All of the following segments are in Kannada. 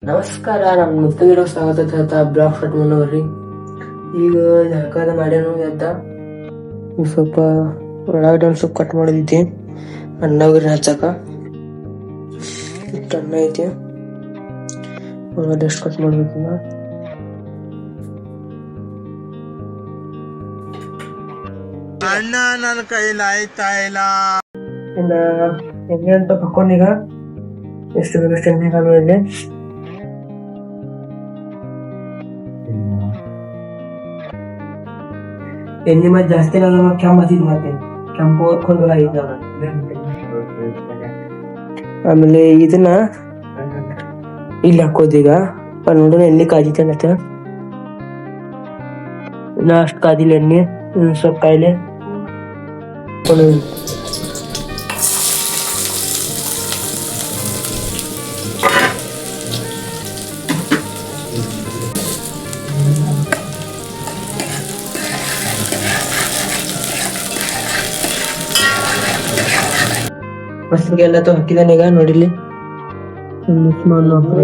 ನಮಸ್ಕಾರ, ನಾನು ಮುತ್ತಗಿರೋ ಸ್ವಾಗತ ಹೇಳ್ತಾ ಬ್ಲಾಗ್ ಸ್ಟಾರ್ಟ್ ಮಾಡೋರಿ. ಈಗ ಜಳಕಾದ ಮಾಡ್ಯಾನು ಎದ್ದ ಸ್ವಲ್ಪ ಒಳಗಡೆ ಒಂದು ಸ್ವಲ್ಪ ಕಟ್ ಮಾಡೋದೈತಿ. ಅನ್ನ ಒಗ್ಗರಣೆ ಹಚ್ಚಾಕ ಇಷ್ಟು ಅನ್ನ ಐತಿ. ಒಳಗಡೆ ಎಷ್ಟು ಕಟ್ ಮಾಡ್ಬೇಕಲ್ಲ. ಅಣ್ಣ ನನ್ನ ಕೈಲಿ ಆಯ್ತಾ ಇಲ್ಲ. ಇನ್ನ ಎಣ್ಣೆ ಅಂತ ಹಾಕೊಂಡೀಗ ಎಷ್ಟು ಬೇಕಷ್ಟು ಎಣ್ಣೆ ಹಾಕೋದು. ಇಲ್ಲಿ ಎಣ್ಣೆ ಮತ್ತೆ ಜಾಸ್ತಿ ಕೆಂಪು ಹಚ್ಚಿದ್ ಮತ್ತೆ ಕೆಂಪು ಹೊರ್ಕೊಂಡು ಐತ. ಆಮೇಲೆ ಇದನ್ನ ಇಲ್ಲಿ ಹಾಕೋದೀಗ. ನೋಡೋಣ ಎಣ್ಣೆ ಕಾದಿತ್ತೆ ಮತ್ತೆ ಇನ್ನ ಅಷ್ಟು ಕಾದಿಲ್ಲ ಎಣ್ಣೆ. ಸ್ವಲ್ಪ ಕಾಯಿಲೆ ಮಸ್ತಿಗೆ ಎಲ್ಲ ಹಾಕಿದಾನೆ. ಈಗ ನೋಡಿಲಿ ಮಿಕ್ಸ್ ಮಾಡಿ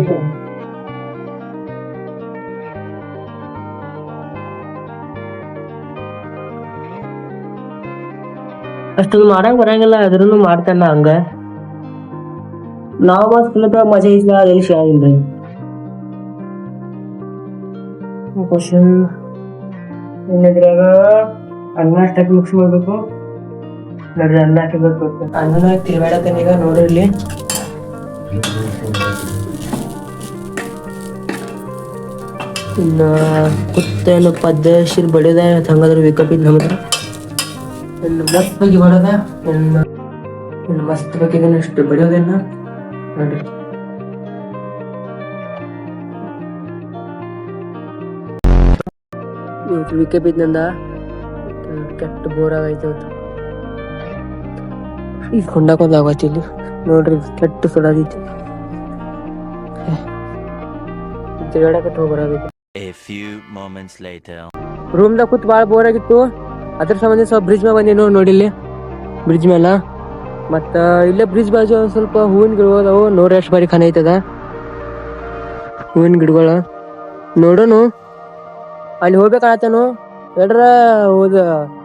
ಅಷ್ಟೊಂದು ಮಾಡಂಗ್ ಬರಂಗಿಲ್ಲ, ಅದ್ರೂ ಮಾಡ್ತಾನ ಹಂಗ. ನಾವು ಸ್ಕೂಲ್ ಮಜಾ ಇಲ್ಲ, ಅದೆಲ್ಲಿ ಸಿಗಂಗಿಲ್ಲ. ಕ್ವಶನ್ ಏನಿದ್ರಾಗ ಅನ್ನ ಅಷ್ಟಾಗಿ ಮಿಕ್ಸ್ ಮಾಡ್ಬೇಕು. ನೋಡ್ರಿ ಅನ್ನ ಹಾಕಿ ಬರ್ಬೇಕು. ಅನ್ನನ ತಿರ್ಗಾಡತಾನ ಈಗ ನೋಡ್ರಿ. ಇನ್ನ ಕುತ್ತೇನು ಪದ್ಧತಿ ಬಡಿಯೋದ ಹಂಗಾದ್ರೆ ವಿಕಪಿದ್ ನಮ್ದ ಮಸ್ತ್ ಬಗ್ಗೆ ಬಡೋದ. ಇನ್ನು ಮಸ್ತ್ ಬಗ್ಗೆ ಇಷ್ಟು ಬಡಿಯೋದೇನ ನೋಡ್ರಿ. ಇವತ್ತು ವಿಕಪಿದ್ನಂದ ಕೆಟ್ಟ ಬೋರ್ ಆಗೈತೆ. ಈಗ ಕೊಂಡಾಕೊಂಡ್ ಆಗೈತಿ ಇಲ್ಲಿ ನೋಡ್ರಿ. ಕೆಟ್ಟ ಸುಡಾದೈತಿ. ತಿರ್ಗಾಡಕಟ್ಟು ಹೋಗ್ಬರಾಗೈತಿ. ರೂಮ್ದಾಗ ಕೂತ್ ಭಾಳ ಬೋರ್ ಆಗಿತ್ತು. ಅದ್ರ ಸಂಬಂಧ ಸ್ವಲ್ಪ ಬ್ರಿಡ್ಜ್ ಮೇಲೆ ಬಂದೇನು ನೋಡಿಲ್ಲಿ. ಬ್ರಿಡ್ಜ್ ಮೇಲೆ ಮತ್ತ ಇಲ್ಲೇ ಬ್ರಿಡ್ಜ್ ಬಾಜು ಸ್ವಲ್ಪ ಹೂವಿನ ಗಿಡಗಳು ಅದಾವು. ನೋಡ್ರಿ ಎಷ್ಟು ಬಾರಿ ಖಾನೆ ಐತದ ಹೂವಿನ ಗಿಡಗಳು. ನೋಡೋನು ಅಲ್ಲಿ ಹೋಗ್ಬೇಕಾಗತ್ತೇನು. ಎಲ್ರ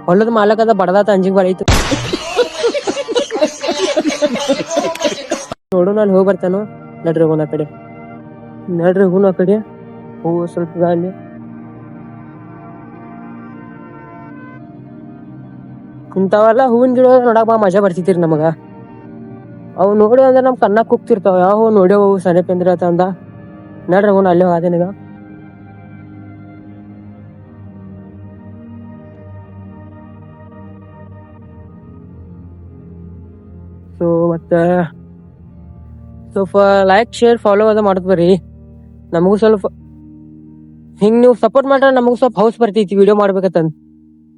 ಹೊಲದ ಮಾಲಕದ ಬಡದಾತ ಅಂಜಿಗೆ ಬರೈತು. ನೋಡೋಣ ಅಲ್ಲಿ ಹೋಗಿ ಬರ್ತಾನು. ನಡ್ರಿ ಹೋಗೋಣ ಆ ಕಡೆ. ನಡ್ರಿ ಹೋಗೋಣ ಆ ಕಡೆ. ಹೂವು ಸ್ವಲ್ಪ ಅಲ್ಲಿ ಇಂಥವೆಲ್ಲ ಹೂವಿನ ಗಿಡ ನೋಡಕ್ ಬಾ ಮಜಾ ಬರ್ತಿತ್ರಿ ನಮಗ. ಅವು ನೋಡಿ ಅಂದ್ರೆ ನಮ್ ಕಣ್ಣಾಗ ಕುಗ್ತಿರ್ತಾವ. ಯಾವ ನೋಡ್ಯಾವ ಸನೇಪ್ ಅಂದ್ರ ಅಂದ. ನಡ್ರಿ ಹೋಗೋಣ ಅಲ್ಲೇ ಹೋದೇನೀಗ. ಸೊ ಮತ್ತೆ ಸ್ವಲ್ಪ ಲೈಕ್ ಶೇರ್ ಫಾಲೋ ಅದ ಮಾಡತ್ ಬರ್ರಿ. ನಮಗೂ ಸ್ವಲ್ಪ ಹಿಂಗ್ ನೀವು ಸಪೋರ್ಟ್ ಮಾಡ್ರ ನಮಗೂ ಸ್ವಲ್ಪ ಹೌಸ್ ಬರ್ತೈತಿ ವಿಡಿಯೋ ಮಾಡ್ಬೇಕಂತಂದ್.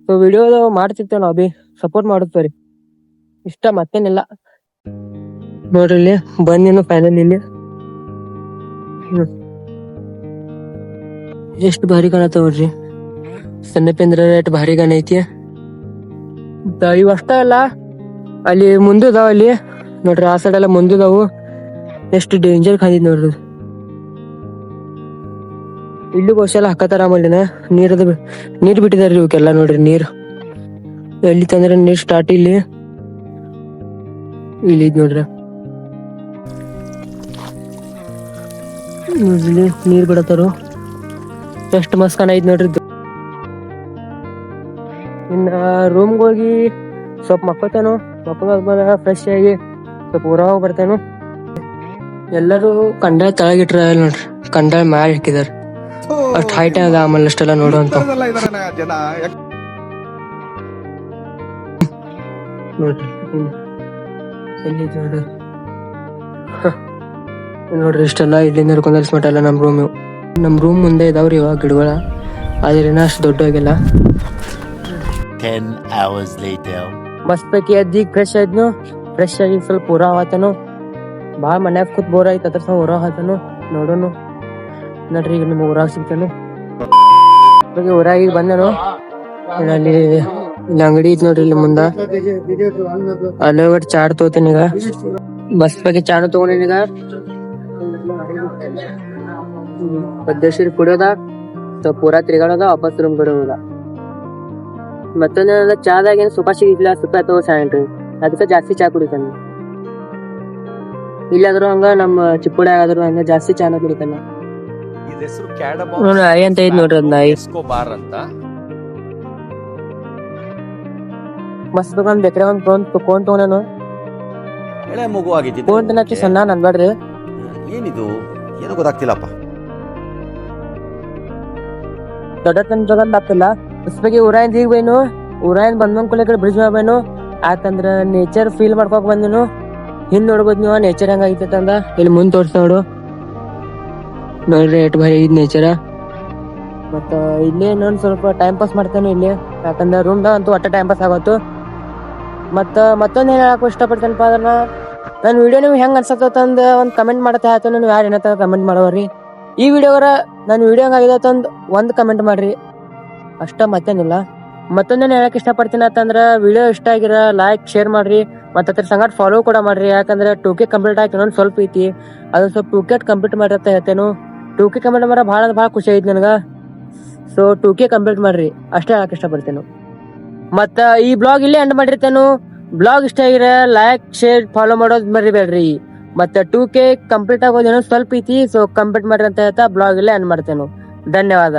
ಸೊ ವಿಡಿಯೋ ಮಾಡ್ತಿರ್ತೇವೆ ನಾವ್ ಬಿ. ಸಪೋರ್ಟ್ ಮಾಡುತ್ತ ಬರ್ರಿ ಇಷ್ಟ, ಮತ್ತೇನಿಲ್ಲ. ನೋಡ್ರಿ ಇಲ್ಲಿ ಬಂದೇನು ಫೈನಲ್ ಇಲ್ಲಿ. ಎಷ್ಟು ಭಾರಿ ಕಾಣತ್ತ ನೋಡ್ರಿ. ಸಣ್ಣಪೇಂದ್ರ ಎಷ್ಟು ಭಾರಿ ಕಾಣ ಐತಿ. ಇವ್ ಅಷ್ಟ ಅಲ್ಲ, ಅಲ್ಲಿ ಮುಂದಿದಾವ ಅಲ್ಲಿ ನೋಡ್ರಿ. ಆ ಸೈಡ್ ಎಲ್ಲ ಮುಂದಿದಾವು. ಎಷ್ಟು ಡೇಂಜರ್ ಕಾದಿದ್ ನೋಡ್ರಿ. ಇಲ್ಲಿ ಗೋಶಾಲ ಹಾಕತಾರ ಮಲ್ಲಿನ ನೀರ್ ಬಿಟ್ಟಿದಾರ್ರಿ ಇವಕ್ಕೆಲ್ಲ. ನೋಡ್ರಿ ನೀರ್ ಎಲ್ಲಿ ತಂದ್ರೆ ನೀರ್ ಸ್ಟಾರ್ಟ್ ಇಲ್ಲಿ ನೋಡ್ರಿ. ನೀರ್ ಬಿಡತಾರು. ಎಷ್ಟು ಮಸ್ತ್ ಕಾಣ ಐತ್ ನೋಡ್ರಿ. ಇನ್ನ ರೂಮ್ಗೆ ಹೋಗಿ ಸ್ವಲ್ಪ ಮಕ್ಕೋತೇನು. ಮಕ್ಕಳ ಫ್ರೆಶ್ ಆಗಿ ಸ್ವಲ್ಪ ಊರಾಗ ಬರ್ತೇನು. ಎಲ್ಲರೂ ಕಂಡ ತಳಗಿಟ್ರ ನೋಡ್ರಿ. ಕಂಡ ಮ್ಯಾಲ ಹಾಕಿದಾರ. ಅಷ್ಟ್ ಹೈಟ್ ಅದ. ಆಮೇಲೆ ಅಷ್ಟೆಲ್ಲ ನೋಡುವಂತ ನೋಡ್ರಿ. ನೋಡ್ರಿ ಇಷ್ಟೆಲ್ಲ ಇಲ್ಲಿಂದ ಹಿಡ್ಕೊಂಡ್ ಸ್ಮಾರ್ಟ್ ಎಲ್ಲ ನಮ್ ರೂಮ್ ಮುಂದೆ ಇದಾವ್ರಿ ಇವಾಗ ಗಿಡಗಳ. ಆದ್ರೆ ಅಷ್ಟು ದೊಡ್ಡ ಆಗಿಲ್ಲ. 10 hours later. ಮಸ್ತ್ ಪೈಕಿ ಎದ್ದಿ ಫ್ರೆಶ್ ಆಯ್ತು. ಫ್ರೆಶ್ ಆಗಿ ಸ್ವಲ್ಪ ಊರ ಆತನು. ಭಾಳ ಮನ್ಯಾಗ ಕೂತ್ ಬೋರ್ ಆಯ್ತು. ಅದ್ರ ಸಹ ಊರ ಆತನು. ನೋಡೋನು ನಡ್ರಿ ಈಗ ನಿಮ್ಗೆ ಊರಾಗ ಸಿಗ್ತಾನು. ಊರಾಗಿ ಬಂದನು. ಅಲ್ಲಿ ಅಂಗಡಿ ಐತಿ ನೋಡ್ರಿ ಇಲ್ಲಿ ಮುಂದ. ಅಲ್ಲೇ ಒಟ್ಟು ಚಾಟ್ ತಗೋತೀನಿ ಈಗ. ಮಸ್ತ್ ಬಗ್ಗೆ ಚಾನು ತಗೊಂಡಿನಿ ಈಗ. ಪದ್ದೇಶ್ವರಿ ಕುಡಿಯೋದ ಸೊ ಪೂರಾ ತಿರ್ಗಾಡೋದ ವಾಪಸ್ ರೂಮ್ ಕಡೆ ಹೋದ. ಮತ್ತೊಂದ ಚಾದಾಗ ಏನ್ ಸುಖ ಸಿಗಿಲ್ಲ, ಸುಖ ಅಥವಾ ಸ್ಯಾನಿಟ್ರಿ, ಅದಕ್ಕೆ ಜಾಸ್ತಿ ಚಾ ಕುಡಿತಾನ. ಇಲ್ಲಾದ್ರು ಹಂಗ ನಮ್ಮ ಚಿಪ್ಪುಡ ಆಗಾದ್ರು ಹಂಗ ಜಾಸ್ತಿ ಚಾನ ಕುಡಿತಾನ. ನಾಯಿ ಅಂತ ಐತ್ ನೋಡ್ರಿ, ಅದ್ ನಾಯಿ ಮಸ್ತ್ ಒಂದ್ ಬೇಕ್ರೆ ಒಂದ್ ಫೋನ್ ತಗೊಂಡನು. ಎಳೆ ಮಗು ಆಗಿದ್ದು ಫೋನ್ ತಿನ್ನಕ್ಕೆ ಸಣ್ಣ ಅನ್ಬೇಡ್ರಿ. ಏನಿದು ಏನೋ ಗೊತ್ತಾಗ್ತಿಲ್ಲಪ್ಪ. ದೊಡ್ಡ ತನ ಜಗತ್ ಆಗ್ತಿಲ್ಲ. ಹೊಸಬಾಗಿ ಊರಾಯಿಂದ ಈಗ ಬೈನು, ಊರಾಯಿಂದ ಬಂದ್ ಕೂಲ ಕಡೆ ಬ್ರಿಡ್ಜ್ ಮ್ಯಾಗ ಬೈನು. ಯಾಕಂದ್ರ ನೇಚರ್ ಫೀಲ್ ಮಾಡ್ಕೋಕ್ ಬಂದಿನು. ಹಿಂದ್ ನೋಡ್ಬೋದು ನೀವು ನೇಚರ್ ಹೆಂಗ ಆಗೈತೆ ಅಂದ. ಇಲ್ಲಿ ಮುಂದ್ ತೋರ್ಸ್ ನೋಡು, ನೋಡ್ರಿ ಎಷ್ಟ್ ಭಾರಿ ಐತ್ ನೇಚರ. ಮತ್ತ ಇಲ್ಲೇ ಇನ್ನೊಂದ್ ಸ್ವಲ್ಪ ಟೈಮ್ ಪಾಸ್ ಮಾಡ್ತೇನೆ ಇಲ್ಲಿ, ಯಾಕಂದ್ರ ರೂಮ್ ದಾಗ ಅಂತೂ ಒಟ್ಟ ಟೈಮ್ ಪಾಸ್ ಆಗೋತು. ಮತ್ತೊಂದ್ ಏನ್ ಹೇಳಕ್ ಇಷ್ಟಪಡ್ತೇನಪ್ಪ ಅಂದ್ರ, ನನ್ ವಿಡಿಯೋ ನಿಮ್ಗೆ ಹೆಂಗ್ ಅನ್ಸತ್ತಂದ ಒಂದ್ ಕಮೆಂಟ್ ಮಾಡತ್ತೆ ಆಯ್ತು. ನೀವು ಯಾರು ಏನತ್ತ ಕಮೆಂಟ್ ಮಾಡೋರಿ. ಈ ವಿಡಿಯೋವರ ನನ್ ವಿಡಿಯೋ ಹೆಂಗಾಗಿದೆ ಒಂದ್ ಕಮೆಂಟ್ ಮಾಡ್ರಿ ಅಷ್ಟ, ಮತ್ತೇನಿಲ್ಲ. ಮತ್ತೊಂದೇನ್ ಹೇಳಕ್ ಇಷ್ಟಪಡ್ತೀನಿ ಅಂತಂದ್ರ, ವಿಡಿಯೋ ಇಷ್ಟ ಆಗಿರ ಲೈಕ್ ಶೇರ್ ಮಾಡ್ರಿ, ಮತ್ತ ಅದ್ರ ಸಂಗಟ ಫಾಲೋ ಕೂಡ ಮಾಡ್ರಿ. ಯಾಕಂದ್ರೆ 2K ಕಂಪ್ಲೀಟ್ ಆಯ್ತು, ಇನ್ನೊಂದ್ ಸ್ವಲ್ಪ ಐತಿ, ಅದನ್ನ ಸ್ವಲ್ಪ 2K ಕಂಪ್ಲೀಟ್ ಮಾಡಿ ಅಂತ ಹೇಳ್ತೇನು. 2K ಕಂಪ್ಲೀಟ್ ಮಾಡ ಭಾಳ ಖುಷಿ ಐತಿ ನನಗ. ಸೊ 2K ಕಂಪ್ಲೀಟ್ ಮಾಡ್ರಿ ಅಷ್ಟೇ ಹೇಳಕ್ ಇಷ್ಟಪಡ್ತೇನೆ. ಮತ್ತ ಈ ಬ್ಲಾಗ್ ಇಲ್ಲೇ ಎಂಡ್ ಮಾಡಿರ್ತೇನು. ಬ್ಲಾಗ್ ಇಷ್ಟ ಆಗಿರ ಲೈಕ್ ಶೇರ್ ಫಾಲೋ ಮಾಡೋದ್ ಮರಿಬೇಡ್ರಿ. ಮತ್ತೆ 2K ಕಂಪ್ಲೀಟ್ ಆಗೋದು ಏನೋ ಸ್ವಲ್ಪ ಐತಿ, ಸೊ ಕಂಪ್ಲೀಟ್ ಮಾಡ್ರಿ ಅಂತ ಹೇಳ್ತಾ ಬ್ಲಾಗ್ ಇಲ್ಲೇ ಎಂಡ್ ಮಾಡ್ತೇನೆ. ಧನ್ಯವಾದ.